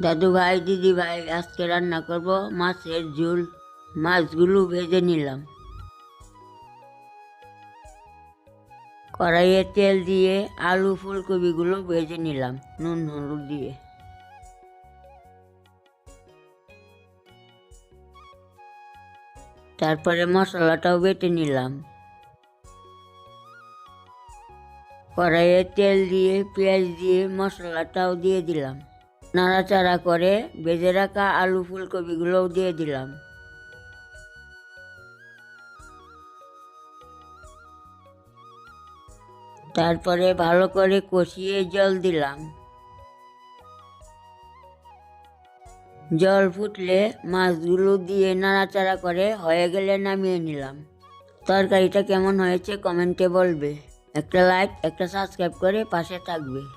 দাদু ভাই, দিদি ভাই, আজকে রান্না করব মাছের ঝোল। মাছগুলো ভেজে নিলাম। কড়াইয়ে তেল দিয়ে আলু ফুলকপিগুলো ভেজে নিলাম নুন হলুদ দিয়ে। তারপরে মশলাটাও বেটে নিলাম। কড়াইয়ে তেল দিয়ে পেঁয়াজ দিয়ে মশলাটাও দিয়ে দিলাম। নাড়াচাড়া করে ভেজে রাখা আলু ফুলকপিগুলোও দিয়ে দিলাম। তারপরে ভালো করে কষিয়ে জল দিলাম। জল ফুটলে মাছগুলো দিয়ে নাড়াচাড়া করে হয়ে গেলে নামিয়ে নিলাম। তরকারিটা কেমন হয়েছে কমেন্টে বলবে। একটা লাইক একটা সাবস্ক্রাইব করে পাশে থাকবে।